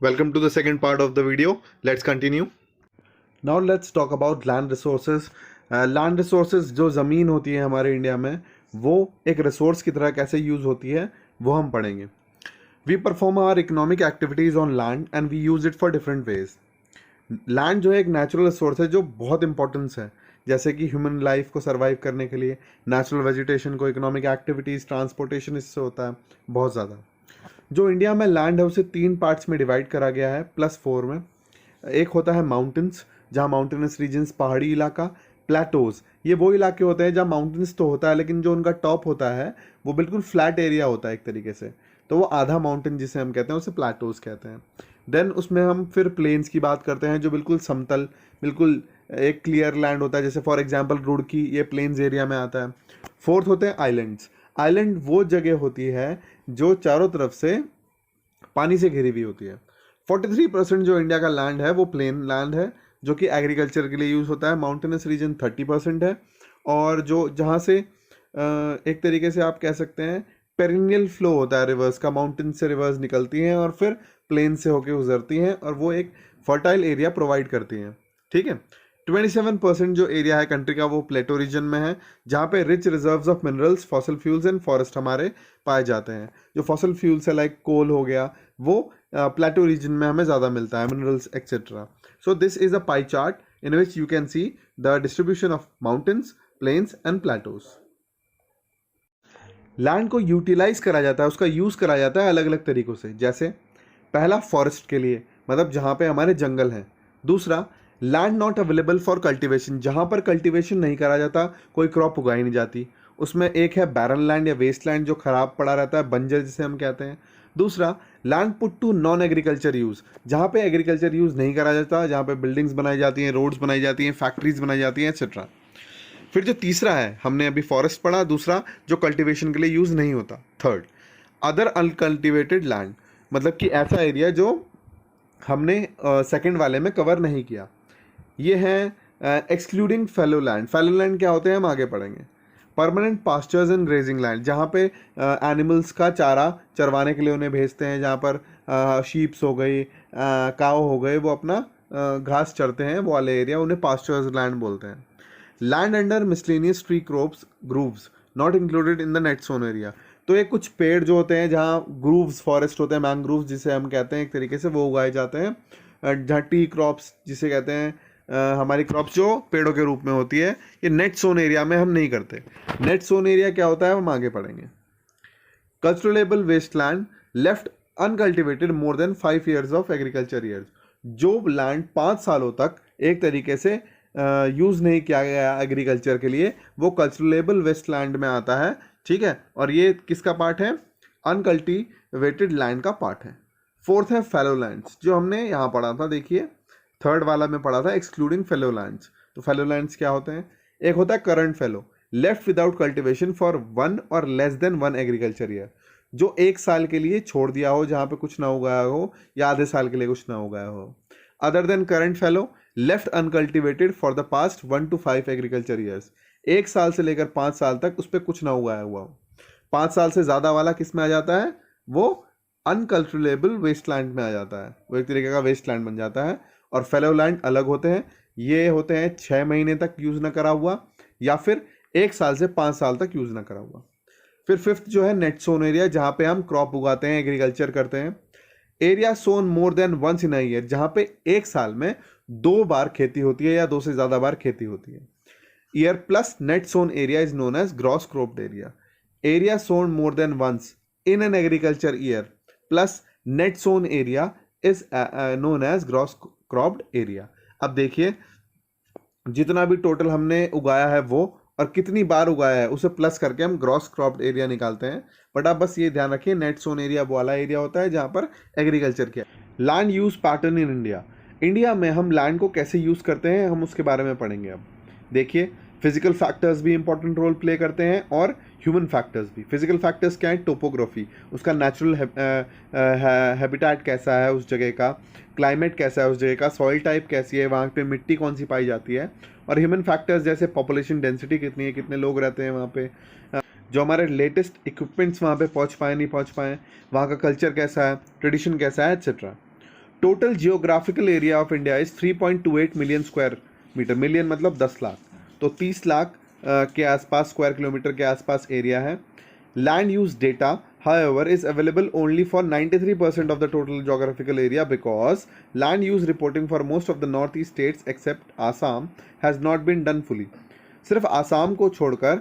Welcome to the second part of the video. Let's continue. Now let's talk about land resources. Land resources जो ज़मीन होती है हमारे India में वो एक रिसोर्स की तरह कैसे यूज़ होती है वो हम पढ़ेंगे. We perform our economic activities on land and we use it for different ways. Land जो है एक नेचुरल रिसोर्स है जो बहुत इंपॉर्टेंस है, जैसे कि ह्यूमन लाइफ को सर्वाइव करने के लिए, नेचुरल वेजिटेशन को, इकोनॉमिक एक्टिविटीज़, ट्रांसपोर्टेशन इससे होता है बहुत ज़्यादा. जो इंडिया में लैंड है उसे 3 पार्ट्स में डिवाइड करा गया है +4 में. एक होता है माउंटेन्स, जहाँ माउंटेनस रीजन्स, पहाड़ी इलाका. प्लेटोज, ये वो इलाके होते हैं जहाँ माउंटेन्स तो होता है लेकिन जो उनका टॉप होता है वो बिल्कुल फ्लैट एरिया होता है एक तरीके से, तो वो आधा माउंटेन जिसे हम कहते हैं उसे प्लेटोज कहते हैं. देन उसमें हम फिर प्लेन्स की बात करते हैं जो बिल्कुल समतल, बिल्कुल एक क्लियर लैंड होता है, जैसे फॉर एग्जांपल रुड़की, ये प्लेन्स एरिया में आता है. फोर्थ होते हैं आइलैंड्स. आइलैंड वो जगह होती है जो चारों तरफ से पानी से घिरी हुई होती है. 43% जो इंडिया का लैंड है वो प्लेन लैंड है जो कि एग्रीकल्चर के लिए यूज़ होता है. माउंटेनस रीजन 30% है, और जो जहाँ से एक तरीके से आप कह सकते हैं पेरिनियल फ्लो होता है रिवर्स का, माउंटेन से रिवर्स निकलती हैं और फिर प्लेन से होके गुजरती हैं और वो एक फर्टाइल एरिया प्रोवाइड करती हैं. ठीक है. 27% जो एरिया है कंट्री का वो प्लेटो रीजन में है, जहाँ पे rich reserves of minerals, fossil fuels and forest हमारे पाए जाते हैं. जो फॉसल फ्यूल्स है लाइक कोल हो गया वो प्लेटो रीजन में हमें ज़्यादा मिलता है, minerals etcetera. So this is a pie chart in which you can see the distribution of mountains, plains and plateaus. Land को यूटिलाइज करा जाता है, उसका यूज़ करा जाता है अलग अलग तरीक़ों से. जैसे पहला फॉरेस्ट के लिए, मतलब जहाँ पे हमारे जंगल हैं. दूसरा land not available for cultivation, जहाँ पर कल्टीवेशन नहीं करा जाता, कोई क्रॉप उगाई नहीं जाती, उसमें एक है बैरन लैंड या वेस्ट लैंड जो ख़राब पड़ा रहता है, बंजर जिसे हम कहते हैं. दूसरा land put to non agriculture use, जहाँ पे एग्रीकल्चर यूज़ नहीं करा जाता, जहाँ पे बिल्डिंग्स बनाई जाती हैं, रोड्स बनाई जाती हैं, फैक्ट्रीज बनाई जाती हैं एक्सेट्रा. फिर जो तीसरा है, हमने अभी फॉरेस्ट पढ़ा, दूसरा जो कल्टीवेशन के लिए यूज़ नहीं होता. थर्ड अदर अनकल्टिवेटेड लैंड, मतलब कि ऐसा एरिया जो हमने सेकंड वाले में कवर नहीं किया. ये है excluding fallow land. Fallow land क्या होते हैं हम आगे पढ़ेंगे. Permanent pastures and grazing land, जहाँ पे एनिमल्स का चारा चरवाने के लिए उन्हें भेजते हैं, जहाँ पर शीप्स हो गई, काव हो गए, वो अपना घास चरते हैं, वो वाले एरिया उन्हें पास्चर्स लैंड बोलते हैं. Land under miscellaneous tree crops groves not included in the net sown area, तो ये कुछ पेड़ जो होते हैं जहाँ ग्रूव्स फॉरेस्ट होते हैं, मैंग्रूव्स जिसे हम कहते हैं एक तरीके से, वो उगाए जाते हैं. जहाँ टी क्रॉप्स जिसे कहते हैं, हमारी क्रॉप्स जो पेड़ों के रूप में होती है, ये नेट सोन एरिया में हम नहीं करते. नेट सोन एरिया क्या होता है हम आगे पढ़ेंगे. Culturable waste land left uncultivated more than 5 years of agriculture years, जो लैंड 5 सालों तक एक तरीके से यूज़ नहीं किया गया एग्रीकल्चर के लिए, वो कल्चरलेबल वेस्ट लैंड में आता है. ठीक है. और ये किसका पार्ट है? अनकल्टिवेटेड लैंड का पार्ट है. फोर्थ है फैलो लैंड्स, जो हमने यहाँ पढ़ा था. देखिए थर्ड वाला में पढ़ा था एक्सक्लूडिंग फेलो लैंड्स. तो फेलो लैंड्स क्या होते हैं? एक होता है current fellow, left without cultivation for 1 और लेस देन 1 एग्रीकल्चर ईयर, जो 1 साल के लिए छोड़ दिया हो, जहाँ पे कुछ ना उगाया हो, या आधे साल के लिए कुछ ना उगाया हो. Other than current fellow left uncultivated for the past 1 to 5 agriculture years, 1 साल से लेकर 5 साल तक उस पर कुछ ना उगाया हुआ हो. 5 साल से ज़्यादा वाला किस में आ जाता है? वो अनकल्टिवेबल वेस्ट लैंड में आ जाता है, वो एक तरीके का वेस्ट लैंड बन जाता है. और फेलो लैंड अलग होते हैं, ये होते हैं 6 महीने तक यूज़ ना करा हुआ, या फिर 1 साल से 5 साल तक यूज़ ना करा हुआ. फिर फिफ्थ जो है नेट सोन एरिया, जहाँ पे हम क्रॉप उगाते हैं, एग्रीकल्चर करते हैं. Area sown more than once in a year, जहाँ पे 1 साल में 2 बार खेती होती है या 2 से ज़्यादा बार खेती होती है. Year plus net sown area is known as gross cropped area. Area sown more than once in an agriculture year plus net sown area is known as gross cropped area. अब देखिए जितना भी टोटल हमने उगाया है वो, और कितनी बार उगाया है, उसे प्लस करके हम ग्रॉस क्रॉप्ड एरिया निकालते हैं. बट आप बस ये ध्यान रखिए नेट सोन एरिया वो वाला एरिया होता है जहाँ पर एग्रीकल्चर किया. Land use pattern in India. India में हम लैंड को कैसे यूज़ करते हैं हम उसके बारे में पढ़ेंगे. अब देखिए फिजिकल फैक्टर्स भी इंपॉर्टेंट रोल प्ले करते हैं और ह्यूमन फैक्टर्स भी. फिजिकल फैक्टर्स क्या है? टोपोग्राफी, उसका नेचुरल हैबिटेट कैसा है उस जगह का, क्लाइमेट कैसा है उस जगह का, सॉइल टाइप कैसी है, वहाँ पे मिट्टी कौन सी पाई जाती है. और ह्यूमन फैक्टर्स जैसे पॉपुलेशन डेंसिटी कितनी है, कितने लोग रहते हैं वहाँ पे, जो हमारे लेटेस्ट इक्विपमेंट्स वहाँ पे पहुँच पाए नहीं पहुँच पाए, वहाँ का कल्चर कैसा है, ट्रेडिशन कैसा है, etcetera. Total geographical area of India is 3.28 million square metre, million मतलब 10 लाख, तो 30 लाख के आसपास स्क्वायर किलोमीटर के आसपास एरिया है। Land use data however is available only for 93% of the total geographical area because land use reporting for most of the northeast states except Assam has not been done fully। सिर्फ आसाम को छोड़कर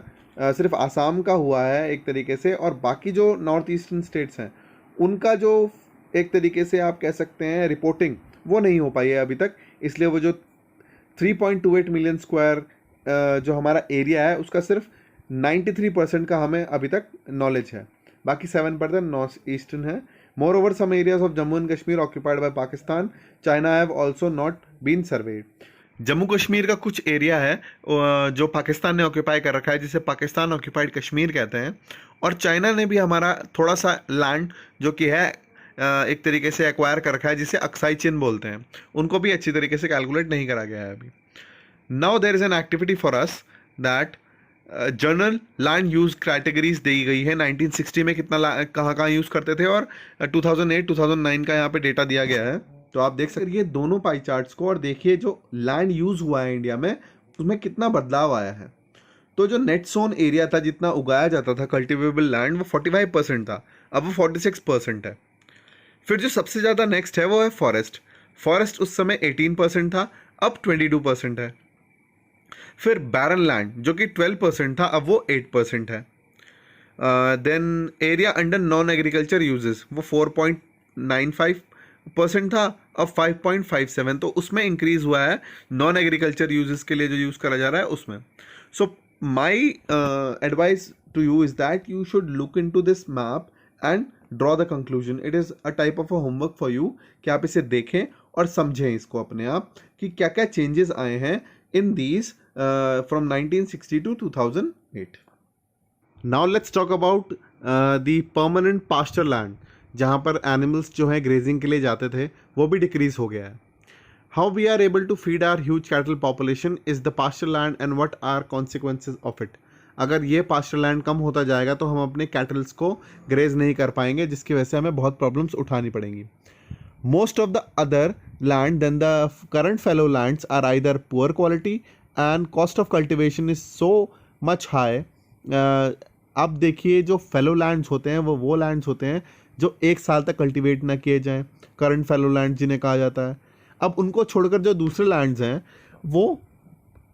सिर्फ आसाम का हुआ है एक तरीके से, और बाकी जो नॉर्थ ईस्टर्न स्टेट्स हैं उनका जो एक तरीके से आप कह सकते हैं रिपोर्टिंग वो नहीं हो पाई है अभी तक। इसलिए वो जो 3.28 मिलियन स्क्वायर जो हमारा एरिया है उसका सिर्फ 93% का हमें अभी तक नॉलेज है, बाकी 7% नॉर्थ ईस्टर्न है। Moreover some areas of Jammu and Kashmir occupied by Pakistan China have also not been surveyed. Jammu Kashmir का कुछ एरिया है जो पाकिस्तान ने ऑक्यूपाई कर रखा है, जिसे पाकिस्तान ऑक्यूपाइड कश्मीर कहते हैं, और चाइना ने भी हमारा थोड़ा सा लैंड जो कि है एक तरीके से एक्वायर कर रखा है, जिसे अक्साई चिन बोलते हैं, उनको भी अच्छी तरीके से कैलकुलेट नहीं करा गया है अभी। Now there is an activity for us that general land use categories दी गई है। 1960 में कितना कहाँ कहाँ यूज़ करते थे, और 2008 2009 का यहाँ पे डेटा दिया गया है। तो आप देख सकते हैं दोनों पाई चार्ट्स को, और देखिए जो लैंड यूज हुआ है इंडिया में उसमें कितना बदलाव आया है। तो जो नेट सोन एरिया था, जितना उगाया जाता था कल्टिवेबल लैंड, वो 45% था, अब वो 46% है। फिर जो सबसे ज़्यादा नेक्स्ट है वो है फॉरेस्ट। फॉरेस्ट उस समय 18% था, अब 22% है। फिर बैरन लैंड जो कि 12% था, अब वो 8% है। Then area under non agriculture uses वो 4.95% था, अब 5.57, तो उसमें इंक्रीज हुआ है नॉन एग्रीकल्चर यूजेस के लिए जो यूज़ करा जा रहा है उसमें। So my advice to you is that you should look into this map and draw the conclusion. It is a type of a homework for you कि आप इसे देखें और समझें इसको अपने आप कि क्या क्या चेंजेस आए हैं in these from 1960 to 2008। Now let's talk about the permanent pasture land, जहाँ पर एनिमल्स जो हैं ग्रेजिंग के लिए जाते थे वो भी डिक्रीज हो गया है। How we are able to feed our huge cattle population is the pasture land and what are consequences of it। अगर ये pasture land कम होता जाएगा तो हम अपने कैटल्स को ग्रेज नहीं कर पाएंगे, जिसकी वजह से हमें बहुत प्रॉब्लम्स उठानी पड़ेंगी। Most of the other land than the current fallow lands are either poor quality and cost of cultivation is so much high। अब देखिए जो फेलो लैंड्स होते हैं वो लैंड्स होते हैं जो एक साल तक कल्टीवेट ना किए जाएं, करंट फेलो लैंड जिन्हें कहा जाता है। अब उनको छोड़कर जो दूसरे लैंड्स हैं वो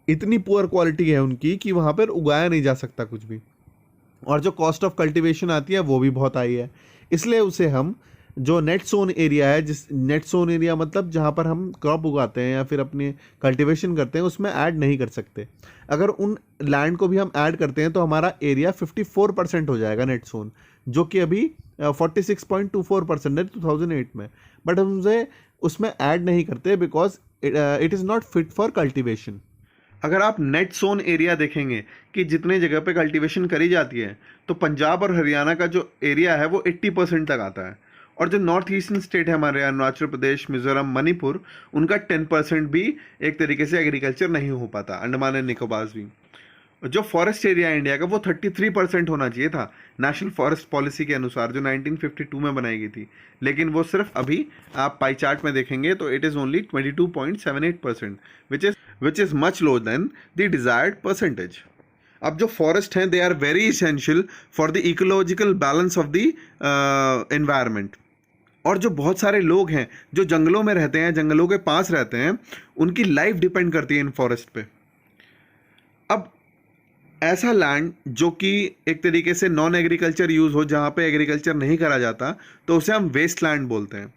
इतनी पुअर क्वालिटी है उनकी कि वहाँ पर उगाया नहीं जा सकता कुछ भी, और जो कॉस्ट ऑफ कल्टीवेशन आती है वो भी बहुत हाई है। इसलिए उसे हम जो नेट सोन एरिया है, जिस नेट सोन एरिया मतलब जहाँ पर हम क्रॉप उगाते हैं या फिर अपनी कल्टीवेशन करते हैं, उसमें ऐड नहीं कर सकते। अगर उन लैंड को भी हम ऐड करते हैं तो हमारा एरिया 54% हो जाएगा नेट सोन, जो कि अभी 46.24% है 2008 में, बट हम उसे उसमें ऐड नहीं करते because it is not fit for cultivation. अगर आप नेट सोन एरिया देखेंगे कि जितने जगह पे कल्टीवेशन करी जाती है, तो पंजाब और हरियाणा का जो एरिया है वो 80% तक आता है, और जो नॉर्थ ईस्टर्न स्टेट है हमारे अरुणाचल प्रदेश, मिजोरम, मणिपुर, उनका 10% भी एक तरीके से एग्रीकल्चर नहीं हो पाता, अंडमान एंड निकोबार भी। जो फॉरेस्ट एरिया इंडिया का वो 33% होना चाहिए था नेशनल फॉरेस्ट पॉलिसी के अनुसार, जो 1952 में बनाई गई थी, लेकिन वो सिर्फ अभी आप पाई चार्ट में देखेंगे तो it is only 22.78%, which is much low than the desired percentage. अब जो फॉरेस्ट हैं they are very essential for the ecological balance of the environment, और जो बहुत सारे लोग हैं जो जंगलों में रहते हैं, जंगलों के पास रहते हैं, उनकी लाइफ डिपेंड करती है इन फॉरेस्ट पे। अब ऐसा लैंड जो कि एक तरीके से नॉन एग्रीकल्चर यूज़ हो, जहाँ पे एग्रीकल्चर नहीं करा जाता, तो उसे हम वेस्ट लैंड बोलते हैं।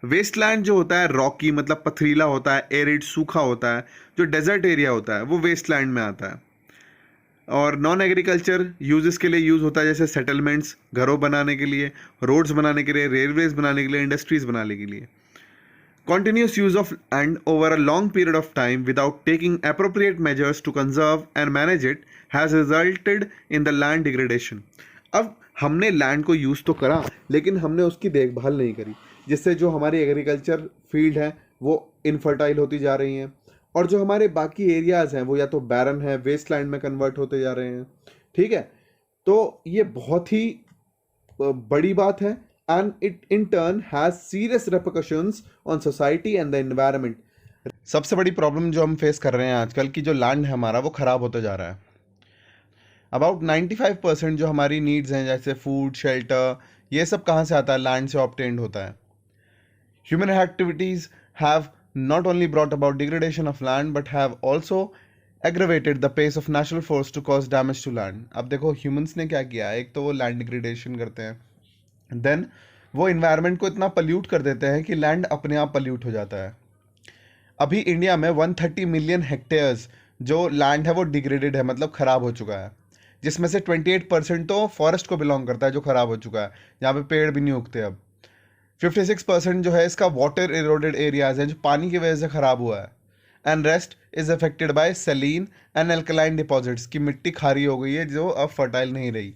वेस्ट लैंड जो होता है रॉकी मतलब पथरीला होता है, एरिड सूखा होता है, जो डेजर्ट एरिया होता है वो वेस्ट लैंड में आता है। और नॉन एग्रीकल्चर यूजेस के लिए यूज़ होता है, जैसे सेटलमेंट्स, घरों बनाने के लिए, रोड्स बनाने के लिए, रेलवेज बनाने के लिए, इंडस्ट्रीज बनाने के लिए। Continuous use of land over a long period of time without taking appropriate measures to conserve and manage it has resulted in the land degradation। अब हमने लैंड को यूज़ तो करा, लेकिन हमने उसकी देखभाल नहीं करी, जिससे जो हमारी एग्रीकल्चर फील्ड है वो इनफर्टाइल होती जा रही हैं, और जो हमारे बाकी एरियाज़ हैं वो या तो बैरन है, वेस्ट लैंड में कन्वर्ट होते जा रहे हैं। ठीक है, तो ये बहुत ही बड़ी बात है। and it in turn has serious repercussions on society and the environment. सबसे बड़ी प्रॉब्लम जो हम फेस कर रहे हैं आजकल की जो लैंड है हमारा वो ख़राब होता जा रहा है. अबाउट 95% जो हमारी नीड्स हैं जैसे फूड शेल्टर ये सब कहाँ से आता है, लैंड से ऑब्टेन्ड होता है. Human activities have not only brought about degradation of land but have also aggravated the pace of natural force to cause damage to land. अब देखो ह्यूमंस ने क्या किया, एक तो वो लैंड डिग्रेडेशन करते हैं, देन वो इन्वायरमेंट को इतना पल्यूट कर देते हैं कि लैंड अपने आप पल्यूट हो जाता है. अभी इंडिया में 130 मिलियन हेक्टेयर्स जो लैंड है वो डिग्रेडेड है, मतलब ख़राब हो चुका है, जिसमें से 28% तो फॉरेस्ट को बिलोंग करता है जो ख़राब हो चुका है, जहाँ पे पेड़ भी नहीं उगते. अब 56% जो है इसका वाटर इरोडेड एरियाज है जो पानी की वजह से ख़राब हुआ है. And rest is affected by Celine and alkaline deposits की मिट्टी खारी हो गई है जो अब फर्टाइल नहीं रही.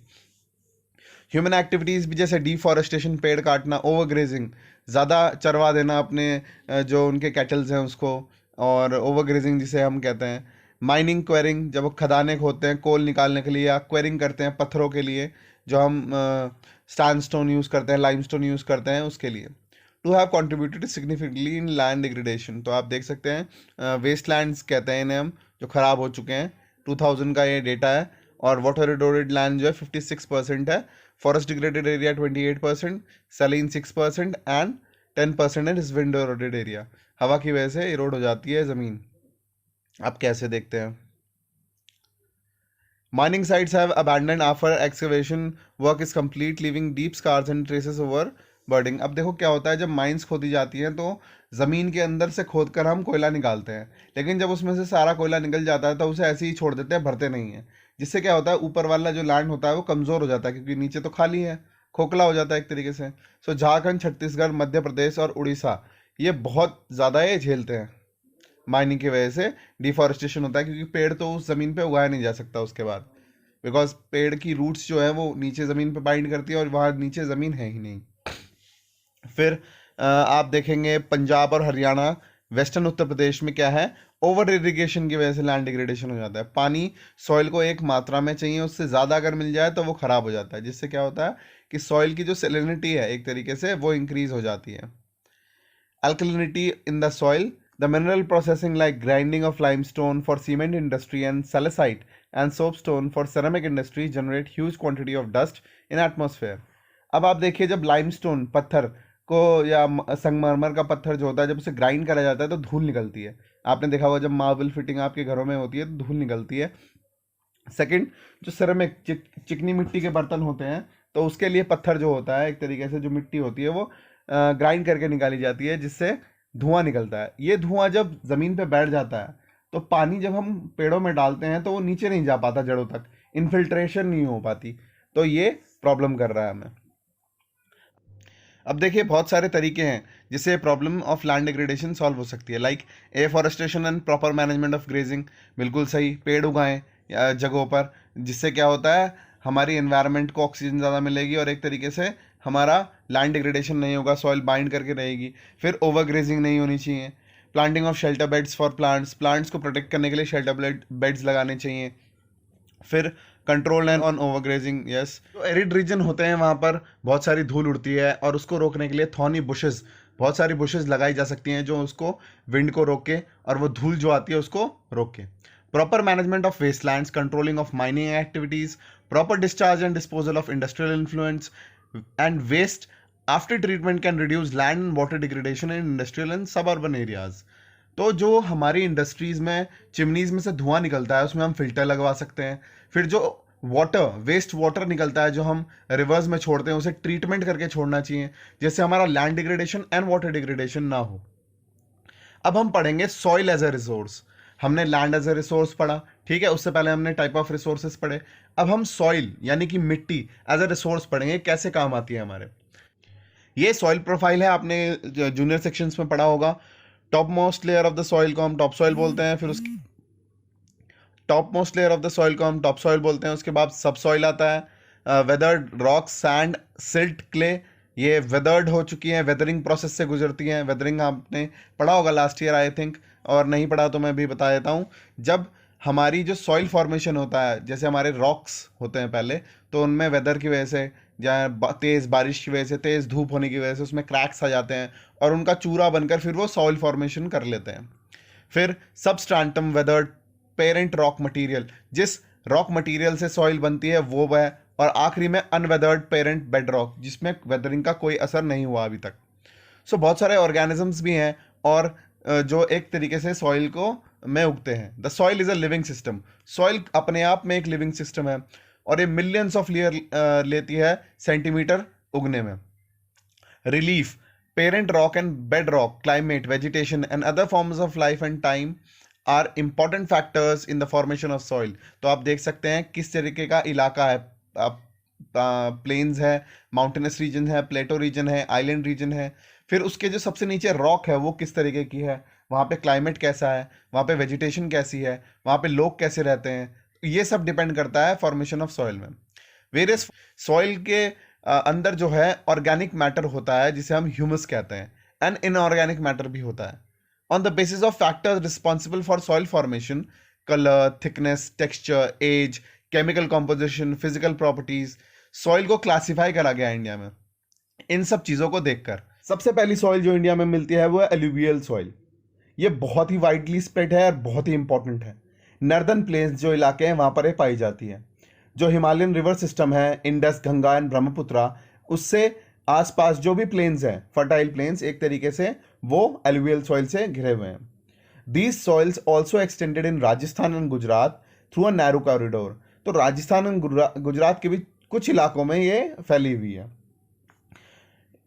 ह्यूमन एक्टिविटीज़ भी जैसे डिफॉरेस्टेशन, पेड़ काटना, ओवरग्रेजिंग, ज़्यादा चरवा देना अपने जो उनके कैटल्स हैं उसको, और ओवरग्रेजिंग जिसे हम कहते हैं. माइनिंग, क्वेरिंग, जब वो खदानें खोदते हैं कोल निकालने के लिए, या क्वेरिंग करते हैं पत्थरों के लिए जो हम सैंडस्टोन यूज़ करते हैं, लाइमस्टोन यूज़ करते हैं उसके लिए, to have contributed significantly in land degradation. तो आप देख सकते हैं वेस्ट लैंड्स कहते हैं इन्हें हम, जो ख़राब हो चुके हैं. 2000 का ये डेटा है. और वाटर इरोडेड लैंड जो है 56% है, forest degraded area 28%, Salian 6% and 10% है विंड इरोडेड एरिया. हवा की वजह से इरोड हो जाती है ज़मीन. आप कैसे देखते हैं? Mining sites have abandoned after excavation work is complete, leaving deep scars and traces over burning. अब देखो क्या होता है, जब माइंस खोदी जाती हैं तो ज़मीन के अंदर से खोद कर हम कोयला निकालते हैं, लेकिन जब उसमें से सारा कोयला निकल जाता है तो उसे ऐसे ही छोड़ देते हैं, भरते नहीं हैं, जिससे क्या होता है ऊपर वाला जो लैंड होता है वो कमज़ोर हो जाता है क्योंकि नीचे तो खाली है, खोखला हो जाता है एक तरीके से. सो झारखंड, छत्तीसगढ़, मध्य प्रदेश और उड़ीसा ये बहुत ज़्यादा ये झेलते हैं माइनिंग की वजह से. डिफॉरेस्टेशन होता है क्योंकि पेड़ तो उस ज़मीन पे उगाया नहीं जा सकता उसके बाद, बिकॉज पेड़ की रूट्स जो है वो नीचे ज़मीन पे बाइंड करती है और वहाँ नीचे ज़मीन है ही नहीं. फिर आप देखेंगे पंजाब और हरियाणा, वेस्टर्न उत्तर प्रदेश में क्या है, ओवर इरिगेशन की वजह से लैंड डिग्रेडेशन हो जाता है. पानी सॉइल को एक मात्रा में चाहिए, उससे ज़्यादा अगर मिल जाए तो वो ख़राब हो जाता है, जिससे क्या होता है कि सॉइल की जो सेलिनिटी है एक तरीके से वो इंक्रीज हो जाती है. Alkalinity in the soil, the mineral processing like grinding of limestone for cement industry and salicite and soapstone for ceramic industry generate huge quantity of dust in atmosphere. अब आप देखिए जब लाइमस्टोन पत्थर को या संगमरमर का पत्थर जो होता है जब उसे ग्राइंड करा जाता है तो धूल निकलती है. आपने देखा होगा जब मार्बल फिटिंग आपके घरों में होती है तो धूल निकलती है. सेकंड, जो सेरेमिक चिकनी मिट्टी के बर्तन होते हैं तो उसके लिए पत्थर जो होता है एक तरीके से जो मिट्टी होती है वो ग्राइंड करके निकाली जाती है, जिससे धुआं निकलता है. ये धुआं जब ज़मीन पे बैठ जाता है तो पानी जब हम पेड़ों में डालते हैं तो वो नीचे नहीं जा पाता, जड़ों तक इन्फिल्ट्रेशन नहीं हो पाती, तो ये प्रॉब्लम कर रहा है हमें. अब देखिए बहुत सारे तरीके हैं जिससे problem of land degradation solve हो सकती है, like afforestation and proper management of grazing. बिल्कुल सही, पेड़ उगाएं जगहों पर, जिससे क्या होता है हमारी एनवायरनमेंट को ऑक्सीजन ज़्यादा मिलेगी और एक तरीके से हमारा लैंड डिग्रेडेशन नहीं होगा, सॉइल बाइंड करके रहेगी. फिर ओवर ग्रेजिंग नहीं होनी चाहिए. Planting of shelter beds for plants को प्रोटेक्ट करने के लिए शेल्टर बेड्स लगाने चाहिए. फिर control and on over grazing. Yes, जो एरिड रीजन होते हैं वहाँ पर बहुत सारी धूल उड़ती है और उसको रोकने के लिए थॉर्नी बुशेस, बहुत सारी बुशेस लगाई जा सकती हैं जो उसको विंड को रोके और वो धूल जो आती है उसको रोके. Proper management of wastelands, controlling of mining activities, proper discharge and disposal of industrial influence and waste after treatment can reduce land and water degradation in industrial and suburban areas. तो जो हमारी इंडस्ट्रीज़ में चिमनीज़ में से धुआं निकलता है उसमें हम फिल्टर लगवा सकते हैं. फिर जो वेस्ट वाटर निकलता है जो हम रिवर्स में छोड़ते हैं उसे ट्रीटमेंट करके छोड़ना चाहिए, जिससे हमारा land degradation and water degradation ना हो. अब हम पढ़ेंगे सॉइल एज ए रिसोर्स. हमने लैंड एज ए रिसोर्स पढ़ा, ठीक है, उससे पहले हमने टाइप ऑफ रिसोर्सेज पढ़े. अब हम सॉइल यानी कि मिट्टी एज ए रिसोर्स पढ़ेंगे, कैसे काम आती है हमारे. ये सॉइल प्रोफाइल है, आपने जूनियर सेक्शंस में पढ़ा होगा. Top most layer of the soil को हम टॉप सॉइल बोलते हैं, फिर उसकी top most layer of the soil को हम टॉप सॉइल बोलते हैं. उसके बाद सब सॉइल आता है. Weathered rock, sand, silt, clay, ये वेदर्ड हो चुकी हैं, वेदरिंग प्रोसेस से गुजरती हैं. वेदरिंग आपने पढ़ा होगा लास्ट ईयर आई थिंक, और नहीं पढ़ा तो मैं भी बता देता हूँ. जब हमारी जो सॉइल फॉर्मेशन होता है, जैसे हमारे रॉक्स होते हैं पहले, तो उनमें वेदर की वजह से जहाँ तेज़ बारिश की वजह से, तेज़ धूप होने की वजह से उसमें क्रैक्स आ जाते हैं और उनका चूरा बनकर फिर वो सॉइल फॉर्मेशन कर लेते हैं। फिर सबस्ट्रांटम वेदर्ड पेरेंट रॉक मटेरियल, जिस रॉक मटेरियल से सॉइल बनती है वो वह, और आखिरी में अनवेदर्ड पेरेंट बेड रॉक, जिसमें वेदरिंग का कोई असर नहीं हुआ अभी तक। सो बहुत सारे ऑर्गेनिजम्स भी हैं और जो एक तरीके से सॉइल को में उगते हैं। The soil is a living system, soil अपने आप में एक लिविंग सिस्टम है और ये मिलियंस ऑफ ईयर लेती है सेंटीमीटर उगने में। Relief, parent rock and bedrock, climate, vegetation and other forms of life and time are important factors in the formation of soil। तो आप देख सकते हैं किस तरीके का इलाका है, प्लेन्स है, माउंटेनस रीजन है, प्लेटो रीजन है, आइलैंड रीजन है, फिर उसके जो सबसे नीचे रॉक है वो किस तरीके की है, वहाँ पे क्लाइमेट कैसा है, वहाँ पे वेजिटेशन कैसी है, वहाँ पे लोग कैसे रहते हैं, ये सब डिपेंड करता है फॉर्मेशन ऑफ सॉइल में। वेरियस सॉइल के अंदर जो है ऑर्गेनिक मैटर होता है जिसे हम ह्यूमस कहते हैं, एंड इनऑर्गेनिक मैटर भी होता है। On the basis of factors responsible for soil formation, colour, thickness, texture, age, chemical composition, physical properties, soil को क्लासिफाई करा गया है इंडिया में इन सब चीज़ों को देखकर। सबसे पहली सॉइल जो इंडिया में मिलती है वो है एलुवियल सॉइल। ये बहुत ही वाइडली स्प्रेड है और बहुत ही इंपॉर्टेंट है। नॉर्दर्न प्लेन्स जो इलाके हैं वहाँ पर ये पाई जाती है। जो हिमालयन रिवर सिस्टम है, इंडस, गंगा एंड ब्रह्मपुत्रा, उससे आसपास जो भी प्लेन्स हैं, फर्टाइल प्लेन्स, एक तरीके से वो एलुवियल सॉइल से घिरे हुए हैं। These soils also extended in Rajasthan and Gujarat through a narrow corridor. तो राजस्थान एंड गुजरात के भी कुछ इलाकों में ये फैली हुई है।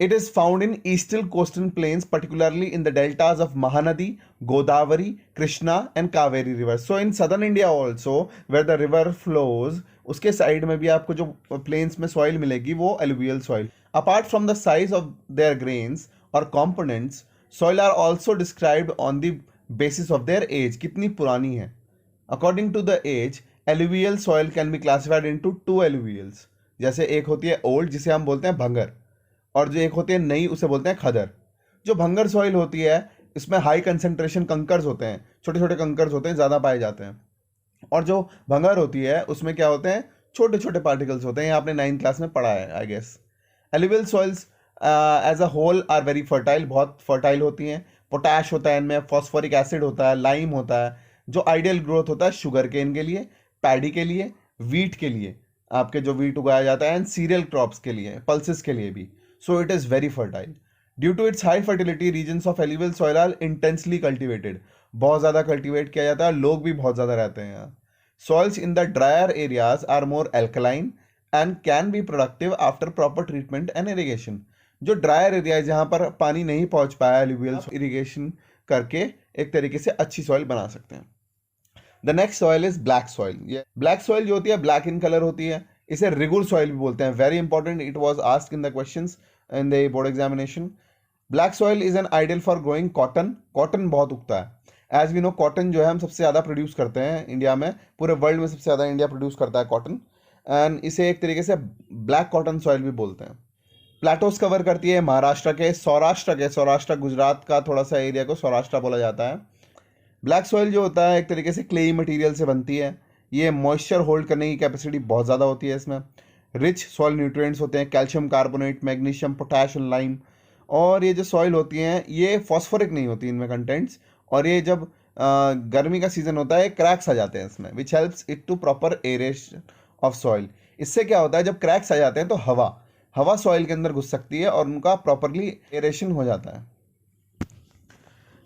It is found in eastern coastal plains, particularly in the deltas of Mahanadi, Godavari, Krishna and Kaveri rivers. So in southern India also, where the river flows, उसके साइड में भी आपको जो प्लेन्स में सॉइल मिलेगी वो alluvial soil. Apart from the size of their grains और components, soil are also described on the basis of their age, कितनी पुरानी है। According to the age, alluvial soil can be classified into two alluvials. जैसे एक होती है old, जिसे हम बोलते हैं भंगर, और जो एक होती है नई, उसे बोलते हैं खदर। जो भंगर सॉइल होती है इसमें हाई कंसंट्रेशन कंकर्स होते हैं, छोटे छोटे कंकर्स होते हैं, ज़्यादा पाए जाते हैं। और जो भंगर होती है उसमें क्या होते हैं, छोटे छोटे पार्टिकल्स होते हैं। ये आपने 9th क्लास में पढ़ा है I guess. Alluvial soils as a whole are very fertile, बहुत फर्टाइल होती हैं। पोटैश होता है इनमें, फॉस्फोरिक एसिड होता है, लाइम होता है। जो आइडियल ग्रोथ होता है शुगर केन के लिए, पैडी के लिए, वीट के लिए, आपके जो वीट उगाया जाता है, एंड सीरियल क्रॉप्स के लिए, पल्सेस के लिए भी। So it is very fertile. Due to its high fertility, regions of alluvial soil are intensely cultivated. बहुत ज़्यादा कल्टिवेट किया जाता है, लोग भी बहुत ज़्यादा रहते हैं यहाँ। Soils in the drier areas are more alkaline and can be productive after proper treatment and irrigation. जो ड्रायर एरिया है जहाँ पर पानी नहीं पहुँच पाया, alluvial irrigation करके एक तरीके से अच्छी सॉइल बना सकते हैं। The next soil is black soil. ये ब्लैक सॉइल जो होती है ब्लैक इन कलर होती है, इसे रिगुर सॉइल भी बोलते हैं। Very important, it was asked in the questions in the board examination. Black soil is an ideal for growing cotton. Cotton बहुत उगता है। एज वी नो, कॉटन जो है हम सबसे ज़्यादा प्रोड्यूस करते हैं इंडिया में, पूरे वर्ल्ड में सबसे ज़्यादा इंडिया प्रोड्यूस करता है कॉटन, एंड इसे एक तरीके से ब्लैक कॉटन सॉइल भी बोलते हैं। प्लेटोस कवर करती है महाराष्ट्र के, सौराष्ट्र गुजरात का थोड़ा सा एरिया को सौराष्ट्र बोला जाता है। ब्लैक सॉइल जो होता है एक तरीके से क्लेई मटेरियल से बनती है। ये मॉइस्चर होल्ड करने की कैपेसिटी बहुत ज़्यादा होती है इसमें। रिच सॉइल न्यूट्रिएंट्स होते हैं, कैल्शियम कार्बोनेट, मैग्नीशियम, पोटैश और लाइम। और ये जो सॉइल होती हैं ये फॉस्फोरिक नहीं होती इनमें कंटेंट्स, और ये जब गर्मी का सीजन होता है क्रैक्स आ जाते हैं इसमें, which helps it to proper aeration of soil. इससे क्या होता है, जब क्रैक्स आ जाते हैं तो हवा सॉइल के अंदर घुस सकती है और उनका प्रॉपरली एरेशन हो जाता है।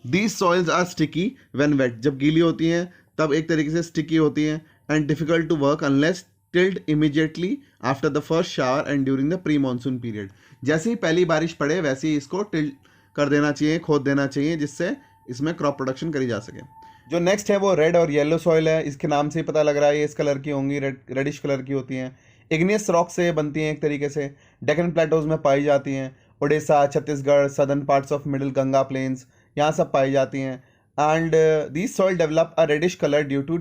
These soils are sticky when wet. जब गीली होती हैं तब एक तरीके से स्टिकी होती हैं, and difficult to work unless tilled immediately after the first shower and during the pre-monsoon period. जैसे ही पहली बारिश पड़े वैसे ही इसको टिल कर देना चाहिए, खोद देना चाहिए, जिससे इसमें क्रॉप प्रोडक्शन करी जा सके। जो नेक्स्ट है वो रेड और येलो सॉइल है। इसके नाम से ही पता लग रहा है ये इस कलर की होंगी, रेडिश कलर की होती हैं। इग्नियस रॉक से बनती हैं एक तरीके से, डेक्कन प्लेटोज में पाई जाती हैं। Orissa, Chhattisgarh, southern parts of middle Ganga plains, यहाँ सब पाई जाती हैं। And these soil develop a reddish colour due to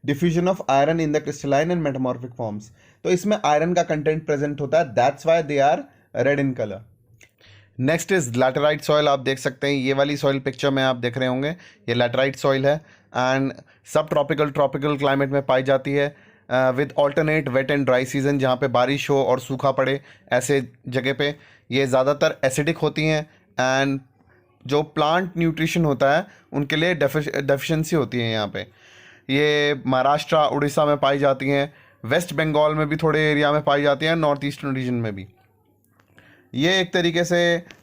diffusion of iron in the crystalline and metamorphic forms. तो इसमें आयरन का कंटेंट प्रेजेंट होता है, that's why they are red in colour. Next is laterite soil. आप देख सकते हैं ये वाली सॉइल पिक्चर में आप देख रहे होंगे, ये लैटेराइट सॉइल है एंड सब ट्रॉपिकल क्लाइमेट में पाई जाती है। With alternate wet and dry season, जहाँ पे बारिश हो और सूखा पड़े, ऐसे जगह पे ये ज़्यादातर एसिडिक होती हैं। एंड जो प्लांट न्यूट्रिशन होता है उनके लिए डेफिशिएंसी होती है यहाँ पे। ये महाराष्ट्र उड़ीसा में पाई जाती हैं, वेस्ट बंगाल में भी थोड़े एरिया में पाई जाती हैं, नॉर्थ ईस्टर्न रीजन में भी। ये एक तरीके से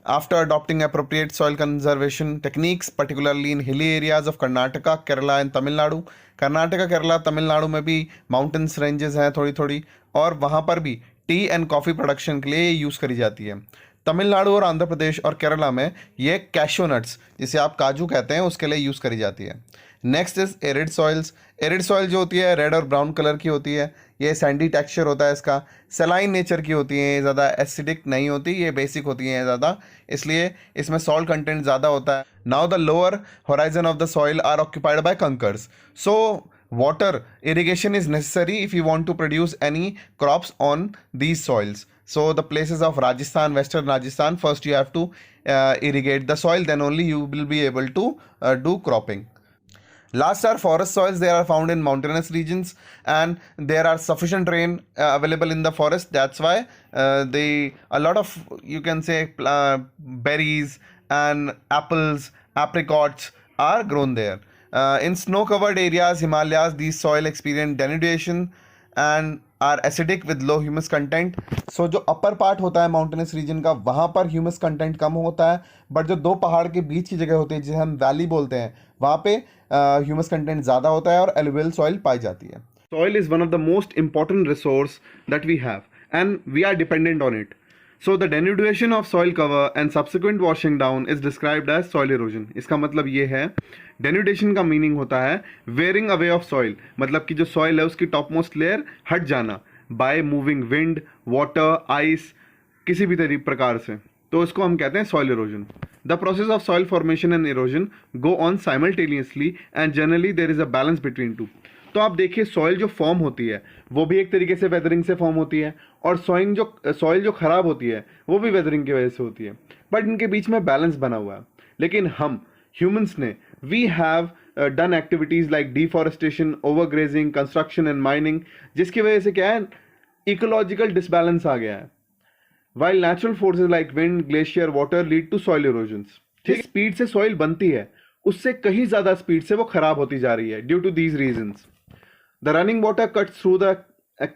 after adopting appropriate soil conservation techniques particularly in hilly areas of Karnataka, Kerala and Tamil Nadu. Karnataka, Kerala, Tamil Nadu में भी माउंटेन्स रेंजेस हैं थोड़ी थोड़ी, और वहाँ पर भी टी एंड कॉफ़ी प्रोडक्शन के लिए यूज़ करी जाती है। तमिलनाडु और आंध्र प्रदेश और केरला में ये कैशो नट्स, जिसे आप काजू कहते हैं, उसके लिए यूज़ करी जाती है। Next is arid soils. Arid soil जो होती है रेड और ब्राउन कलर की होती है, ये सैंडी टेक्सचर होता है इसका, सेलाइन नेचर की होती हैं, ज़्यादा एसिडिक नहीं होती, ये बेसिक होती हैं ज़्यादा, इसलिए इसमें सॉल्ट कंटेंट ज़्यादा होता है। Now the lower horizon of the soil are occupied by kankars, so water irrigation is necessary if you want to produce any crops on these soils. So the places of Rajasthan, western Rajasthan, first you have to irrigate the soil, then only you will be able to do cropping. Last are forest soils. They are found in mountainous regions and there are sufficient rain available in the forest. That's why a lot of, you can say, berries and apples, apricots are grown there. In snow-covered areas, Himalayas, these soil experience denudation and are acidic with low humus content. So जो upper part होता है mountainous region का, वहाँ पर humus content कम होता है, but जो दो पहाड़ के बीच की जगह होती है जिसे हम valley बोलते हैं, वहाँ पे humus content ज़्यादा होता है और alluvial soil पाई जाती है. Soil is one of the most important resource that we have and we are dependent on it. So the denudation of soil cover and subsequent washing down is described as soil erosion. इसका मतलब ये है, denudation का meaning होता है wearing away of soil, मतलब कि जो soil है उसकी topmost layer हट जाना by moving wind, water, ice, किसी भी प्रकार से, तो इसको हम कहते हैं soil erosion. The process of soil formation and erosion go on simultaneously and generally there is a balance between two. तो आप देखिए सॉइल जो फॉर्म होती है वो भी एक तरीके से वेदरिंग से फॉर्म होती है, और सॉइल जो खराब होती है वो भी वेदरिंग की वजह से होती है, बट इनके बीच में बैलेंस बना हुआ है. लेकिन हम ह्यूमंस ने we have done activities like deforestation, overgrazing, construction and mining, जिसकी वजह से क्या है, इकोलॉजिकल डिसबैलेंस आ गया है. While natural forces like wind, glacier, water lead to soil erosions. ठीक, स्पीड से सॉइल बनती है उससे कहीं ज्यादा स्पीड से वो खराब होती जा रही है due to these reasons. The running water cuts through the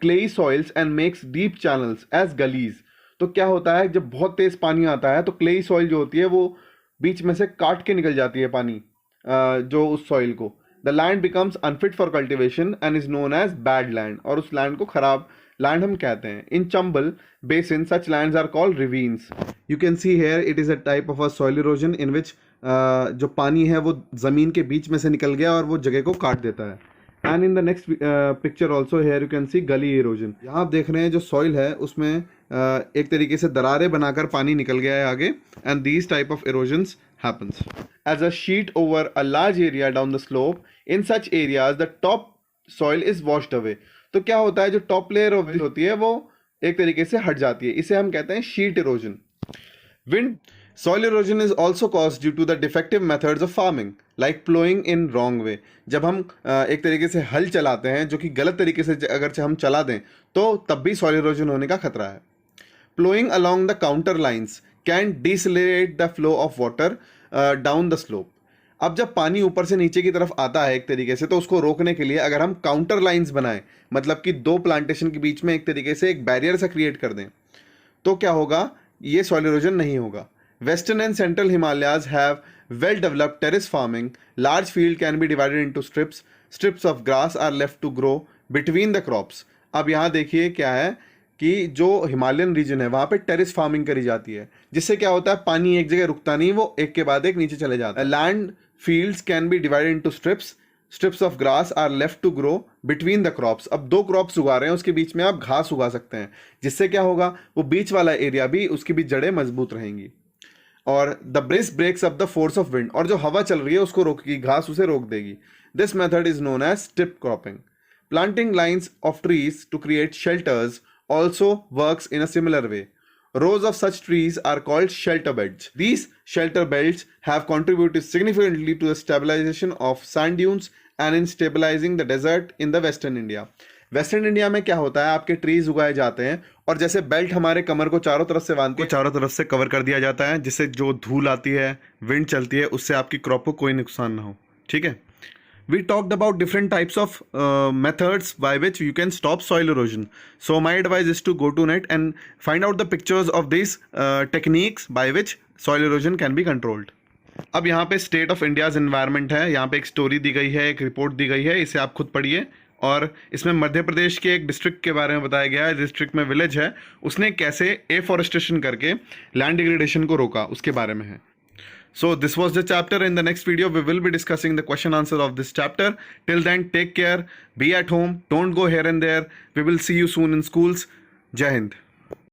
clayey soils and makes deep channels as gullies. तो क्या होता है, जब बहुत तेज पानी आता है तो क्लेई सॉइल जो होती है वो बीच में से काट के निकल जाती है पानी जो उस सॉइल को. The land becomes unfit for cultivation and is known as bad land, और उस लैंड को खराब लैंड हम कहते हैं. In Chambal basin such lands are called ravines. You can see here it is a type of a soil erosion in which जो पानी है वो ज़मीन के बीच में से निकल गया और वो जगह को काट देता है. And in the next picture also here you can see gully erosion. यहाँ आप देख रहे हैं जो सॉइल है उसमें एक तरीके से दरारें बनाकर पानी निकल गया है आगे, and these type of erosions happens as a sheet over a large area down the slope. In such areas the top soil is washed away. तो क्या होता है, जो टॉप लेयर होती है वो एक तरीके से हट जाती है, इसे हम कहते हैं sheet erosion. Wind Soil erosion is also caused due to the defective methods of farming, like plowing in wrong way. जब हम एक तरीके से हल चलाते हैं जो कि गलत तरीके से अगर हम चला दें तो तब भी soil erosion होने का खतरा है. Plowing along the counter lines can decelerate the flow of water down the slope. अब जब पानी ऊपर से नीचे की तरफ आता है एक तरीके से, तो उसको रोकने के लिए अगर हम काउंटर लाइन्स बनाएं, मतलब कि दो प्लांटेशन के बीच में एक तरीके से एक बैरियर सा क्रिएट कर दें, तो क्या होगा, ये soil erosion नहीं होगा. Western and central Himalayas have well-developed terrace farming. Large field can be divided into strips. Strips of grass are left to grow between the crops. अब यहाँ देखिए क्या है कि जो हिमालयन रीजन है वहाँ पे टेरिस फार्मिंग करी जाती है, जिससे क्या होता है, पानी एक जगह रुकता नहीं, वो एक के बाद एक नीचे चले जाता है. Land fields can be divided into strips. Strips of grass are left to grow between the crops. अब दो क्रॉप्स उगा रहे हैं, उसके बीच में आप घास उगा सकते हैं, जिससे क्या होगा, वो बीच वाला एरिया भी, उसकी भी जड़ें मजबूत रहेंगी. और the breeze breaks up the force of wind, और जो हवा चल रही है उसको रोकेगी, घास उसे रोक देगी. This method is known as strip cropping. Planting lines of trees to create shelters also works in a similar way. Rows of such trees are called shelter beds. These shelter belts have contributed significantly to the stabilization of sand dunes and in stabilizing the desert in the western India. Western India में क्या होता है, आपके trees उगाए जाते हैं और जैसे बेल्ट हमारे कमर को चारों तरफ से बांधती है, चारों तरफ से कवर कर दिया जाता है, जिससे जो धूल आती है, विंड चलती है, उससे आपकी क्रॉप को कोई नुकसान ना हो। ठीक है, we talked about different types of methods by which you can stop soil erosion. So my advice is to go to net and find out the pictures of these techniques by which soil erosion can be controlled. अब यहाँ पे state of India's environment है, यहाँ पे एक story दी गई है, एक रिपोर्ट दी गई है, इसे आप खुद पढ़िए। और इसमें मध्य प्रदेश के एक डिस्ट्रिक्ट के बारे में बताया गया है, डिस्ट्रिक्ट में विलेज है, उसने कैसे एफॉरेस्टेशन करके लैंड डिग्रेडेशन को रोका, उसके बारे में है। So this was the chapter. In the next video, we will be discussing the question answer of this chapter. Till then, take care, be at home, don't go here and there. We will see you soon in schools. Jai Hind.